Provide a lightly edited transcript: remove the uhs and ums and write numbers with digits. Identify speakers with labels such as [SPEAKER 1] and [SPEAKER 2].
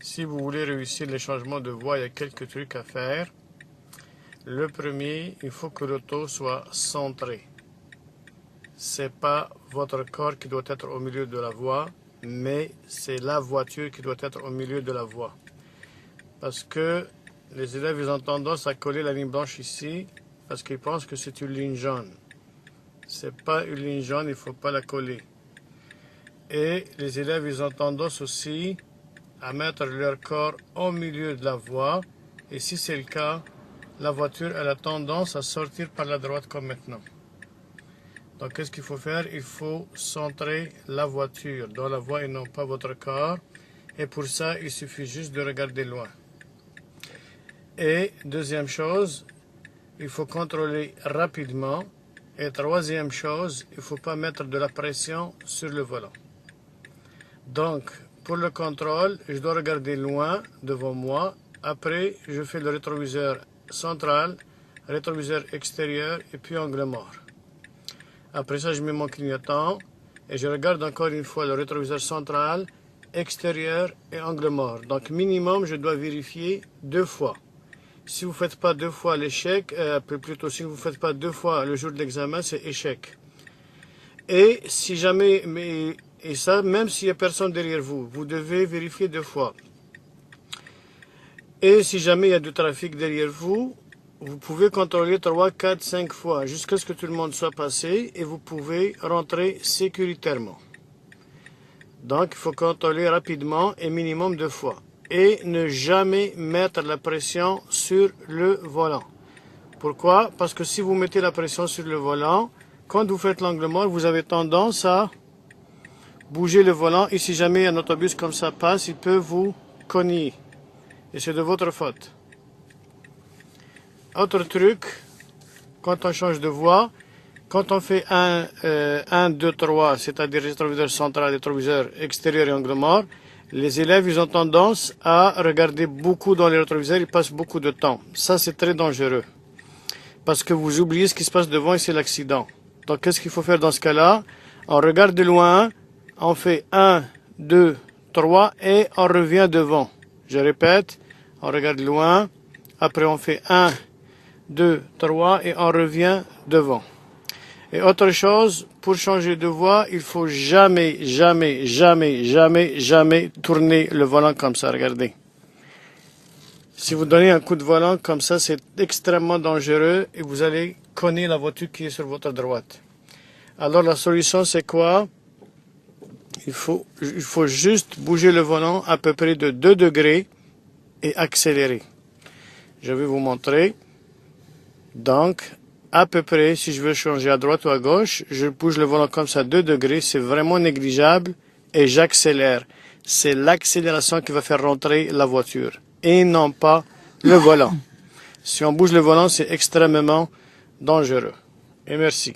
[SPEAKER 1] Si vous voulez réussir les changements de voie, il y a quelques trucs à faire. Le premier, il faut que l'auto soit centrée. C'est pas votre corps qui doit être au milieu de la voie, mais c'est la voiture qui doit être au milieu de la voie. Parce que les élèves ils ont tendance à coller la ligne blanche ici parce qu'ils pensent que c'est une ligne jaune. C'est pas une ligne jaune, il faut pas la coller. Et les élèves ils ont tendance aussi à mettre leur corps au milieu de la voie. Et si c'est le cas, la voiture elle a tendance à sortir par la droite comme maintenant. Donc qu'est-ce qu'il faut faire? Il faut centrer la voiture dans la voie et non pas votre corps. Et pour ça, il suffit juste de regarder loin. Et deuxième chose, il faut contrôler rapidement. Et troisième chose, il ne faut pas mettre de la pression sur le volant. Donc, pour le contrôle, je dois regarder loin devant moi. Après, je fais le rétroviseur central, rétroviseur extérieur et puis angle mort. Après ça, je mets mon clignotant et je regarde encore une fois le rétroviseur central, extérieur et angle mort. Donc, minimum, je dois vérifier 2 fois. Si vous ne faites pas 2 fois l'échec, plutôt si vous ne faites pas 2 fois le jour de l'examen, c'est échec. Et si jamais, et ça, même s'il n'y a personne derrière vous, vous devez vérifier 2 fois. Et si jamais il y a du trafic derrière vous, vous pouvez contrôler 3, 4, 5 fois jusqu'à ce que tout le monde soit passé et vous pouvez rentrer sécuritairement. Donc, il faut contrôler rapidement et minimum 2 fois. Et ne jamais mettre la pression sur le volant. Pourquoi? Parce que si vous mettez la pression sur le volant, quand vous faites l'angle mort, vous avez tendance à bouger le volant et si jamais un autobus comme ça passe, il peut vous cogner. Et c'est de votre faute. Autre truc, quand on change de voie, quand on fait 1, 2, 3, c'est-à-dire rétroviseur central, rétroviseur extérieur et angle mort, les élèves ils ont tendance à regarder beaucoup dans les rétroviseurs, ils passent beaucoup de temps. Ça, c'est très dangereux. Parce que vous oubliez ce qui se passe devant et c'est l'accident. Donc, qu'est-ce qu'il faut faire dans ce cas-là? On regarde de loin, on fait 1, 2, 3 et on revient devant. Je répète, on regarde loin, après on fait 1, 2, 3 et on revient devant. Et autre chose, pour changer de voie, il faut jamais, jamais, jamais, jamais, jamais tourner le volant comme ça, regardez. Si vous donnez un coup de volant comme ça, c'est extrêmement dangereux et vous allez cogner la voiture qui est sur votre droite. Alors la solution c'est quoi? Il faut juste bouger le volant à peu près de 2 degrés et accélérer. Je vais vous montrer. Donc, à peu près, si je veux changer à droite ou à gauche, je bouge le volant comme ça 2 degrés, c'est vraiment négligeable et j'accélère. C'est l'accélération qui va faire rentrer la voiture et non pas le volant. Si on bouge le volant, c'est extrêmement dangereux. Et merci.